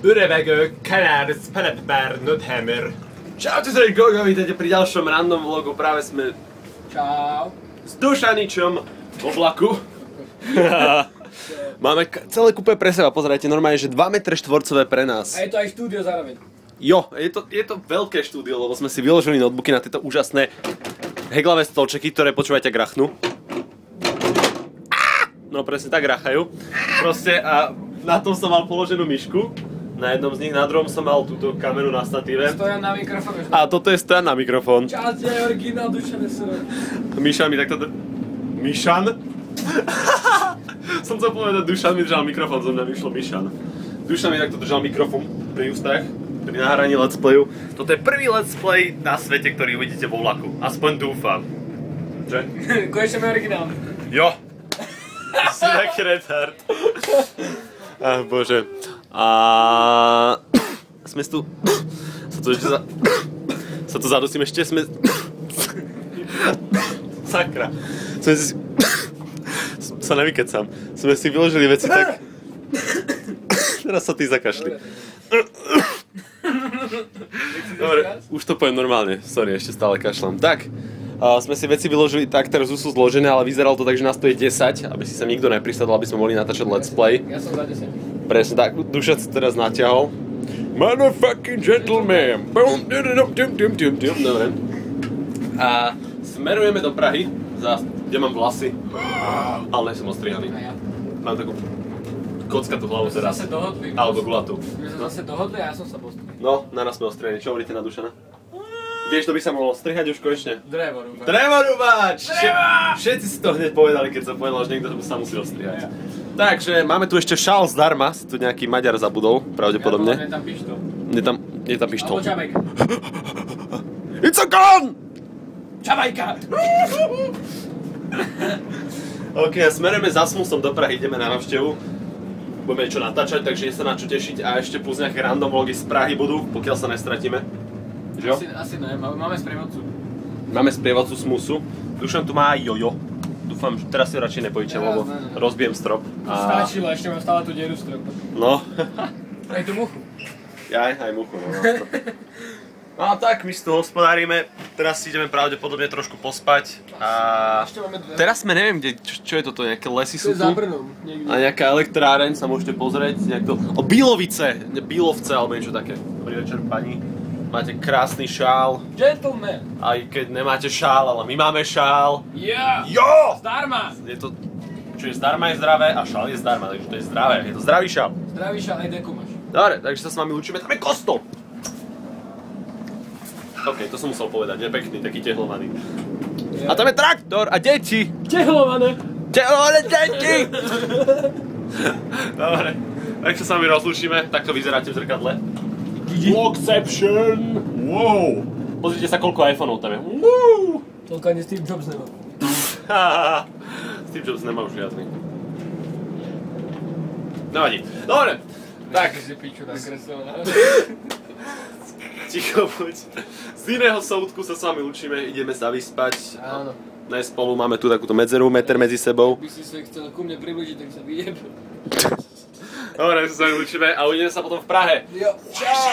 Örevegő, kanár, Pelepár, Nödhammer. Čaute zrej Gogo, vítajte pri ďalšom random vlogu, práve sme... Čau. S Dušaničom v oblaku. Máme celé kúpe pre seba, pozerajte, normálne, že 2 metre štvorcové pre nás. A je to aj štúdio zároveň. Jo, je to veľké štúdio, lebo sme si vyložili notebooky na tieto úžasné heglavé stolčeky, ktoré počúvajte grachnú. No presne tak grachajú. Proste a na tom som mal položenú myšku. Na jednom z nich, na druhom som mal túto kameru na statíve. Stojan na mikrofóne. A toto je Stojan na mikrofón. Čaute, originál Dušan SR. Mišan mi takto... Mišan? Som chcel povedať, Dušan mi držal mikrofón, zo mňa vyšlo Mišan. Dušan mi takto držal mikrofón pri ústach, pri nahraní let's playu. Toto je prvý let's play na svete, ktorý uvidíte vo vlaku. Aspoň dúfam. Že? Konečne máme originál. Jo! Si taký retard. Ach bože. A sme tu... Sa tu zadusím ešte, sme... Sakra. Sme si... Sa nevykecam. Sme si vyložili veci tak... Teraz sa ty zakašli. Dobre, už to poviem normálne. Sorry, ešte stále kašľam. Tak, sme si veci vyložili tak, teraz sú zložené, ale vyzeralo to tak, že nás to je 10, aby si sa nikto neprisadol, aby sme mohli natáčať let's play. Ja som za 10. Presne tak, Duša si teraz natiahol. Motherfucking gentleman! Dobre. A smerujeme do Prahy, kde mám vlasy, ale nie som ostrihaný. Mám takú kockatú hlavu teraz. Zase dohodli. Alebo gulatú. My sme zase dohodli a ja som sa postrihol. No, naraz sme ostrihaní. Čo hovoríte na Dušana? Vieš, to by sa mohlo strihať už konečne? Drevorúbač. Drevorúbač! Všetci si to hneď povedali, keď som povedal, že niekto sa musí ostrihať. Takže máme tu ešte šál zdarma, si tu nejaký Maďar zabudol, pravdepodobne. Je tam pištol. Je tam pištol. Alebo čabajka. It's a gun! Čabajka! OK, a smerujeme za Smusom do Prahy, ideme na návštevu. Budeme niečo natáčať, takže je sa na čo tešiť a ešte plus nejaké random vlogy z Prahy budú, pokiaľ sa nestratíme. Že jo? Asi ne, máme sprievodcu. Máme sprievodcu Smusu. Dušan tu má jojo. Dúfam, že teraz si ho radšej nepojíčem, lebo rozbijem strop. Stačilo, ešte mám stále tú dieru strop. No. Aj tú muchu. Aj muchu, no. No a tak, my si tu hospodárime. Teraz si ideme pravdepodobne trošku pospať. A Ešte máme dve. teraz sme neviem, čo je toto, nejaké lesy sú To je tu. za Brnom. Niekde. A nejaká elektráreň sa môžete pozrieť. O, Bílovice, Bílovce alebo niečo také. Dobrý večer, pani. Máte krásny šál. Gentleman. Aj keď nemáte šál, ale my máme šál. Yeah. Jo! Zdarma. Je to, čo je zdarma je zdravé a šál je zdarma, takže to je zdravé. Je to zdravý šál. Zdravý šal, aj deku máš. Dobre, takže sa s vami učíme. Tam je kostol! OK, to som musel povedať, je pekný, taký tehlovaný. A tam je traktor a deti! Tehlované. Tehlované deti! Dobre, takže sa s vami rozlúčime, takto vyzeráte v zrkadle. Vlogception! Wow! Pozrite sa, koľko iPhoneov tam je. Wow! Toľko ani Steve Jobs nemá. Steve Jobs nemá už žiadny. Nevadí. Dobre, tak. Si piču nakreslila. Ticho buď. Z iného soudku sa s vami učíme, ideme sa vyspať. Áno. Ne spolu, máme tu takúto medzeru, meter medzi sebou. By si sa chcel ku mne približiť, tak sa vyjeb. Dobre, sa s vami učíme a uvidíme sa potom v Prahe. Jo, čau.